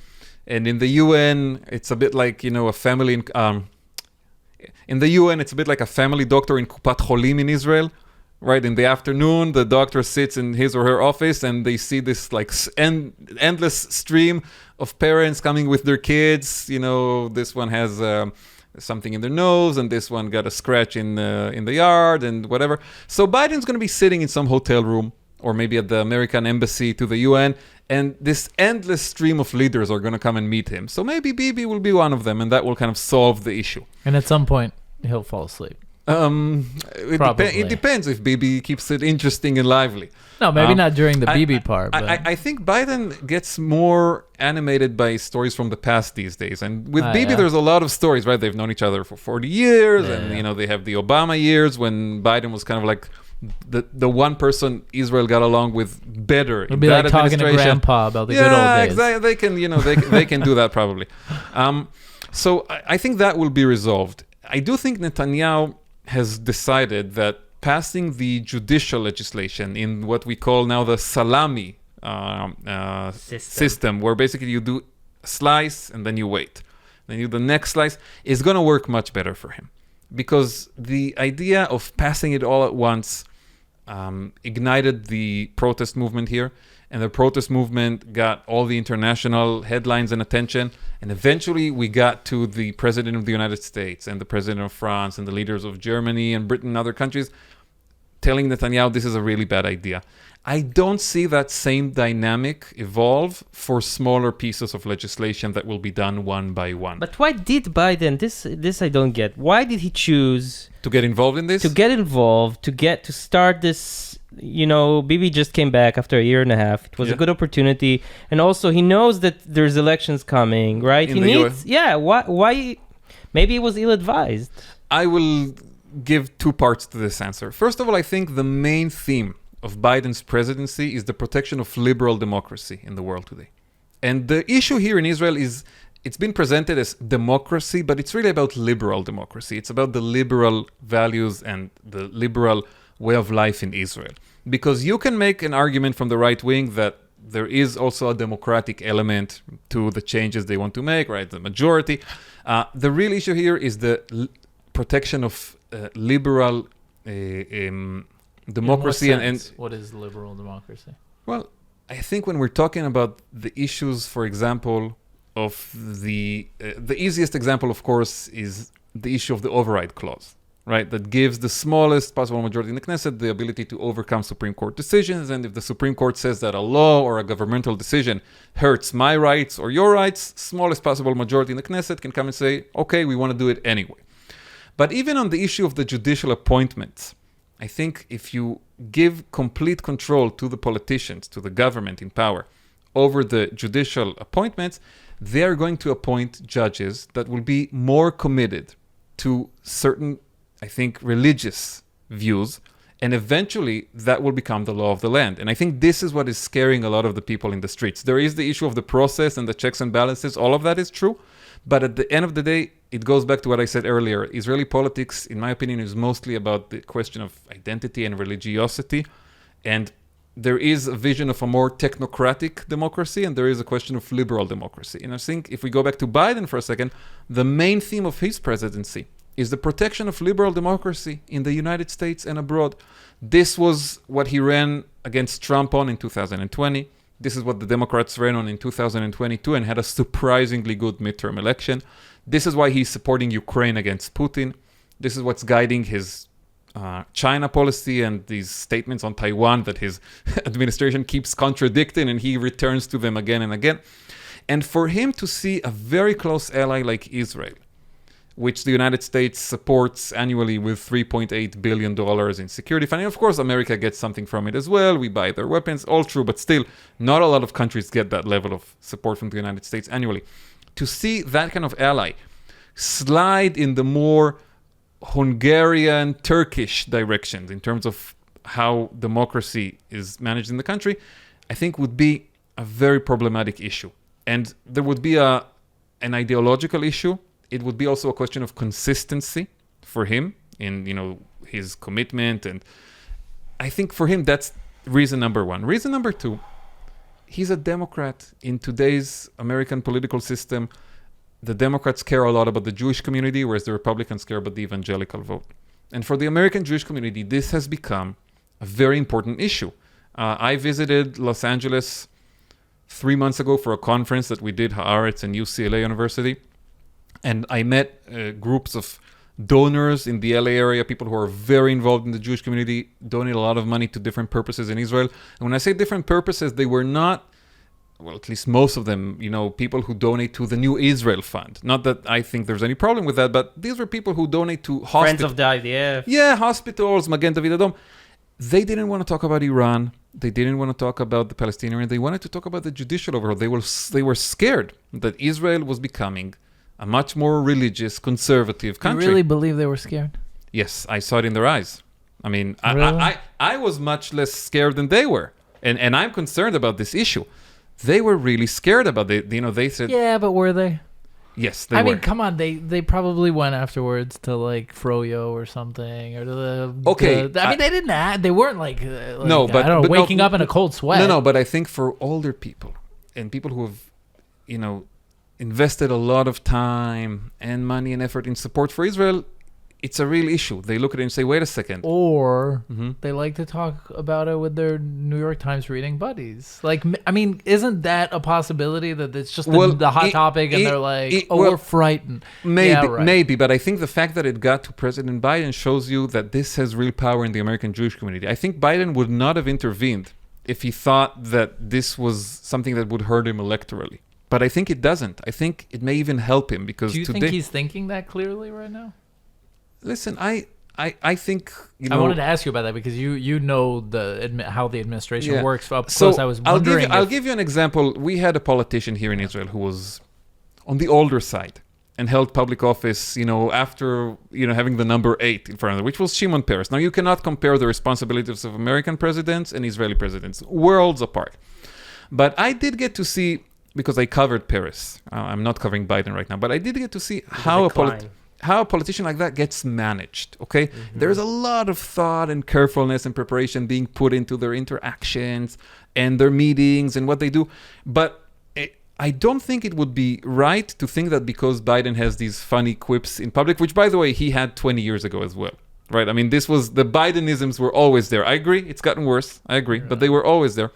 And in the UN, it's a bit like, a family... in the UN, it's a bit like a family doctor in Kupat Cholim in Israel. Right, in the afternoon, the doctor sits in his or her office and they see this endless stream of parents coming with their kids. This one has something in their nose and this one got a scratch in the yard and whatever. So Biden's going to be sitting in some hotel room or maybe at the American embassy to the UN, and this endless stream of leaders are going to come and meet him. So maybe Bibi will be one of them, and that will kind of solve the issue. And at some point, he'll fall asleep. It depends if Bibi keeps it interesting and lively. No, maybe not during the Bibi part. But I think Biden gets more animated by stories from the past these days. And with Bibi, there's a lot of stories, right? They've known each other for 40 years. They have the Obama years when Biden was kind of like the one person Israel got along with better. It'll be like talking to grandpa about the good old days. Yeah, exactly. They can, they can do that probably. So I think that will be resolved. I do think Netanyahu has decided that passing the judicial legislation in what we call now the salami system, where basically you do a slice and then you wait. Then you do the next slice, is going to work much better for him. Because the idea of passing it all at once ignited the protest movement here. And the protest movement got all the international headlines and attention. And eventually we got to the president of the United States and the president of France and the leaders of Germany and Britain and other countries telling Netanyahu this is a really bad idea. I don't see that same dynamic evolve for smaller pieces of legislation that will be done one by one. But why did Biden, this I don't get, why did he choose... To get involved in this? To get involved, to start this, Bibi just came back after a year and a half. It was a good opportunity. And also he knows that there's elections coming, right? In the US. Yeah, why? Maybe it was ill-advised. I will give two parts to this answer. First of all, I think the main theme of Biden's presidency is the protection of liberal democracy in the world today. And the issue here in Israel is it's been presented as democracy, but it's really about liberal democracy. It's about the liberal values and the liberal way of life in Israel. Because you can make an argument from the right wing that there is also a democratic element to the changes they want to make, right? The majority. The real issue here is the protection of liberal democracy. And what is liberal democracy? Well, I think when we're talking about the issues, for example, of the easiest example, of course, is the issue of the override clause, right? That gives the smallest possible majority in the Knesset the ability to overcome Supreme Court decisions. And if the Supreme Court says that a law or a governmental decision hurts my rights or your rights, smallest possible majority in the Knesset can come and say, okay, we want to do it anyway. But even on the issue of the judicial appointments, I think if you give complete control to the politicians, to the government in power, over the judicial appointments, they are going to appoint judges that will be more committed to certain, I think, religious views, and eventually that will become the law of the land. And I think this is what is scaring a lot of the people in the streets. There is the issue of the process and the checks and balances. All of that is true. But at the end of the day, it goes back to what I said earlier. Israeli politics, in my opinion, is mostly about the question of identity and religiosity. And there is a vision of a more technocratic democracy, and there is a question of liberal democracy. And I think if we go back to Biden for a second, the main theme of his presidency is the protection of liberal democracy in the United States and abroad. This was what he ran against Trump on in 2020. This is what the Democrats ran on in 2022 and had a surprisingly good midterm election. This is why he's supporting Ukraine against Putin. This is what's guiding his China policy and these statements on Taiwan that his administration keeps contradicting, and he returns to them again and again. And for him to see a very close ally like Israel, which the United States supports annually with $3.8 billion in security funding. Of course, America gets something from it as well. We buy their weapons, all true, but still, not a lot of countries get that level of support from the United States annually. To see that kind of ally slide in the more Hungarian, Turkish directions in terms of how democracy is managed in the country, I think would be a very problematic issue. And there would be an ideological issue. It would be also a question of consistency for him in, his commitment. And I think for him, that's reason number one. Reason number two, he's a Democrat. In today's American political system, the Democrats care a lot about the Jewish community, whereas the Republicans care about the evangelical vote. And for the American Jewish community, this has become a very important issue. I visited Los Angeles 3 months ago for a conference that we did, Haaretz and UCLA University. And I met groups of donors in the LA area, people who are very involved in the Jewish community, donate a lot of money to different purposes in Israel. And when I say different purposes, they were not, well, at least most of them, people who donate to the New Israel Fund. Not that I think there's any problem with that, but these were people who donate to hospitals. Friends of the IDF. Yeah, hospitals, Magen David Adom. They didn't want to talk about Iran. They didn't want to talk about the Palestinians. They wanted to talk about the judicial overhaul. They were scared that Israel was becoming a much more religious, conservative country. You really believe they were scared? Yes, I saw it in their eyes. I mean, Really? I was much less scared than they were. And I'm concerned about this issue. They were really scared about it. They said... Yeah, but were they? Yes, they were. I mean, come on. They probably went afterwards to like Froyo or something, or to the. Okay, They didn't. They weren't like no, but I don't know, but waking no, up in a cold sweat. No, but I think for older people and people who have, invested a lot of time and money and effort in support for Israel, it's a real issue. They look at it and say, "Wait a second." Or they like to talk about it with their New York Times reading buddies. Like, I mean, isn't that a possibility that it's just the hot topic and they're like, we're frightened? Maybe, but I think the fact that it got to President Biden shows you that this has real power in the American Jewish community. I think Biden would not have intervened if he thought that this was something that would hurt him electorally. But I think it doesn't. I think it may even help him because Do you think he's thinking that clearly right now? Listen, I think I wanted to ask you about that because you know how the administration works up so close. I was wondering. I'll give you an example. We had a politician here in Israel who was on the older side and held public office, after having the number 8 in front of it, which was Shimon Peres. Now you cannot compare the responsibilities of American presidents and Israeli presidents, worlds apart. But I did get to see, because I covered Peres. I'm not covering Biden right now, but I did get to see how a politician like that gets managed, okay? There's a lot of thought and carefulness and preparation being put into their interactions and their meetings and what they do. But I don't think it would be right to think that because Biden has these funny quips in public, which, by the way, he had 20 years ago as well, right? I mean, the Bidenisms were always there. I agree, it's gotten worse. I agree, but they were always there.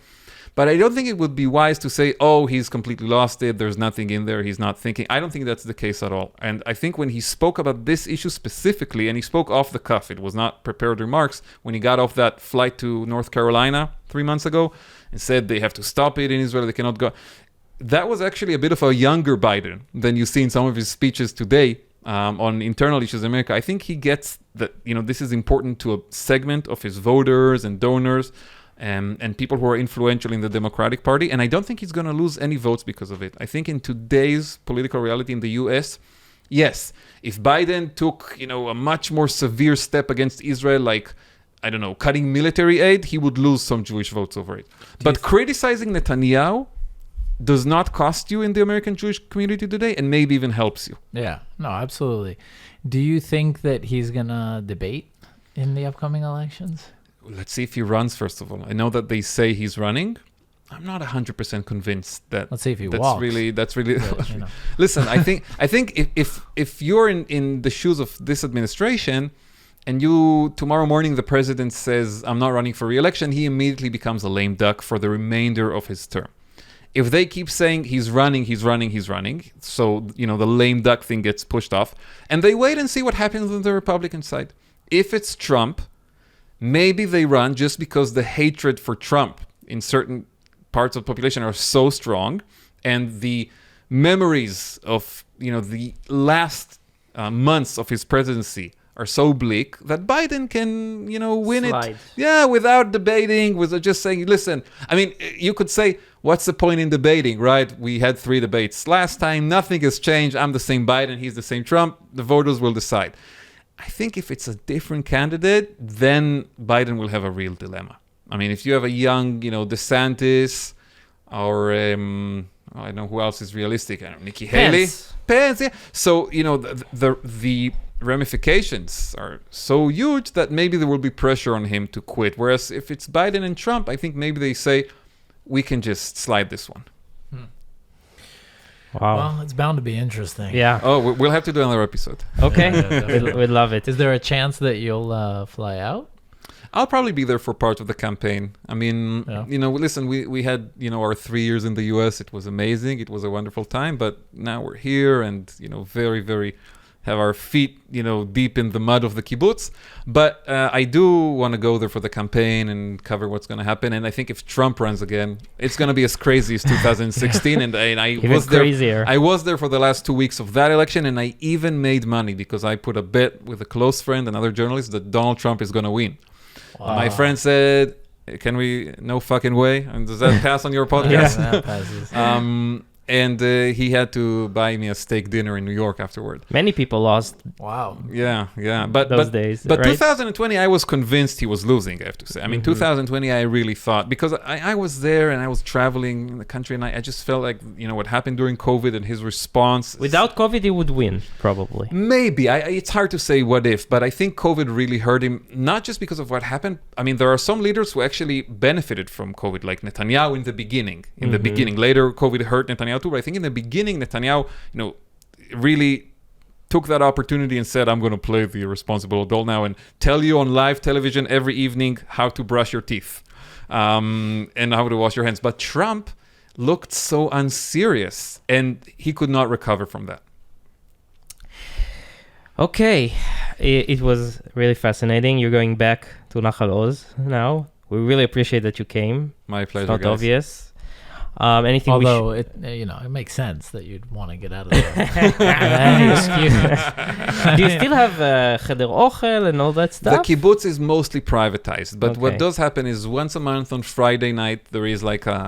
But I don't think it would be wise to say, he's completely lost it. There's nothing in there. He's not thinking. I don't think that's the case at all. And I think when he spoke about this issue specifically, and he spoke off the cuff, it was not prepared remarks, when he got off that flight to North Carolina 3 months ago and said they have to stop it in Israel, they cannot go. That was actually a bit of a younger Biden than you see in some of his speeches today on internal issues in America. I think he gets that, this is important to a segment of his voters and donors, and people who are influential in the Democratic Party. And I don't think he's going to lose any votes because of it. I think in today's political reality in the U.S., yes, if Biden took, a much more severe step against Israel, like, I don't know, cutting military aid, he would lose some Jewish votes over it. But criticizing Netanyahu does not cost you in the American Jewish community today, and maybe even helps you. Yeah, no, absolutely. Do you think that he's going to debate in the upcoming elections? Let's see if he runs, first of all. I know that they say he's running. I'm not 100% convinced that. Let's see if he that's walks. That's really. Listen, I think if you're in the shoes of this administration and tomorrow morning the president says, I'm not running for re-election, he immediately becomes a lame duck for the remainder of his term. If they keep saying he's running, so, the lame duck thing gets pushed off, and they wait and see what happens on the Republican side. If it's Trump, maybe they run just because the hatred for Trump in certain parts of the population are so strong, and the memories of, the last months of his presidency are so bleak that Biden can, win Slide. it. Yeah, without debating, with just saying, listen, I mean, you could say, what's the point in debating, right? We had 3 debates last time. Nothing has changed. I'm the same Biden. He's the same Trump. The voters will decide. I think if it's a different candidate, then Biden will have a real dilemma. I mean, if you have a young, DeSantis or, I don't know who else is realistic. I don't know, Nikki Haley. Pence, yeah. So, the ramifications are so huge that maybe there will be pressure on him to quit. Whereas if it's Biden and Trump, I think maybe they say, we can just slide this one. Wow. Well, it's bound to be interesting. Yeah. Oh, we'll have to do another episode. Okay. Yeah, we'd love it. Is there a chance that you'll fly out? I'll probably be there for part of the campaign. I mean, Yeah. Listen, we had, our 3 years in the US. It was amazing. It was a wonderful time. But now we're here and, very, very have our feet, deep in the mud of the kibbutz. But I do want to go there for the campaign and cover what's going to happen. And I think if Trump runs again, it's going to be as crazy as 2016. and I Even was there. crazier. I was there for the last 2 weeks of that election, and I even made money because I put a bet with a close friend, another journalist, that Donald Trump is going to win. Wow. My friend said, "Can we? No fucking way." And does that pass on your Yeah, podcast? that passes. And he had to buy me a steak dinner in New York afterward. Many people lost Wow. Yeah. But those days. But right? 2020, I was convinced he was losing, I have to say. I mean, 2020, I really thought, because I was there and I was traveling in the country, and I just felt like, what happened during COVID and his response. Without COVID, he would win, probably. Maybe. It's hard to say what if, but I think COVID really hurt him, not just because of what happened. I mean, there are some leaders who actually benefited from COVID, like Netanyahu in the beginning. Later, COVID hurt Netanyahu too, but I think in the beginning, Netanyahu, really took that opportunity and said, I'm going to play the responsible adult now and tell you on live television every evening how to brush your teeth and how to wash your hands. But Trump looked so unserious, and he could not recover from that. Okay. It was really fascinating. You're going back to Nahal Oz now. We really appreciate that you came. My pleasure, It's not guys. obvious. Anything Although it makes sense that you'd want to get out of there. Any excuse. Do you still have cheder ochel and all that The stuff? kibbutz is mostly privatized, but Okay. what does happen is once a month on Friday night, there is like a,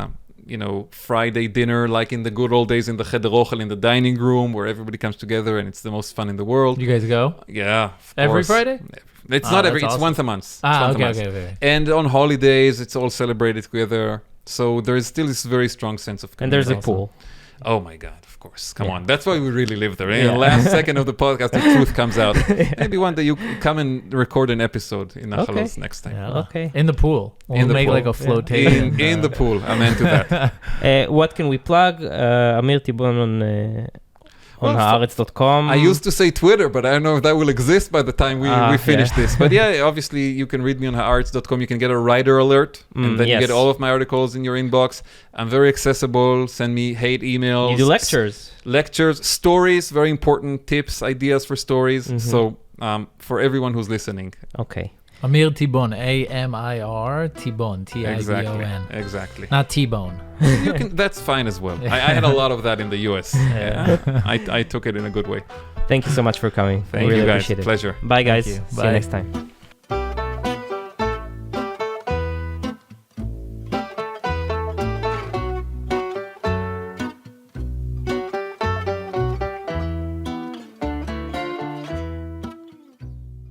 Friday dinner, like in the good old days in the cheder ochel, in the dining room, where everybody comes together and it's the most fun in the world. You guys go? Yeah. of Every course. Friday? It's Oh, not that's every, it's awesome. once a month. It's once a month. Okay. And on holidays, it's all celebrated together. So there is still this very strong sense of And there's a community. pool. Oh my God, of course. Come Yeah. on. That's why we really live there. In Yeah. the last second of the podcast, the truth comes out. Maybe one day you come and record an episode in Nahal Okay. Oz next time. Yeah. Okay. In the pool. We'll In the make pool. like a flotation. In the pool. I'm into that. What can we plug? Amir Tibon on Haaretz.com. I used to say Twitter, but I don't know if that will exist by the time we finish yeah. this. But yeah, obviously you can read me on Haaretz.com. You can get a writer alert, and then you yes. get all of my articles in your inbox. I'm very accessible. Send me hate emails. You do lectures. Lectures, stories, very important tips, ideas for stories. So for everyone who's listening. Okay. Amir Tibon, A-M-I-R, Tibon, T-I-B-O-N. Exactly. Not T-Bone. You can. That's fine as well. I had a lot of that in the US. Yeah. I took it in a good way. Thank you so much for coming. Thank we really you guys. appreciate it. Pleasure. Bye, guys. you. See Bye. you next time.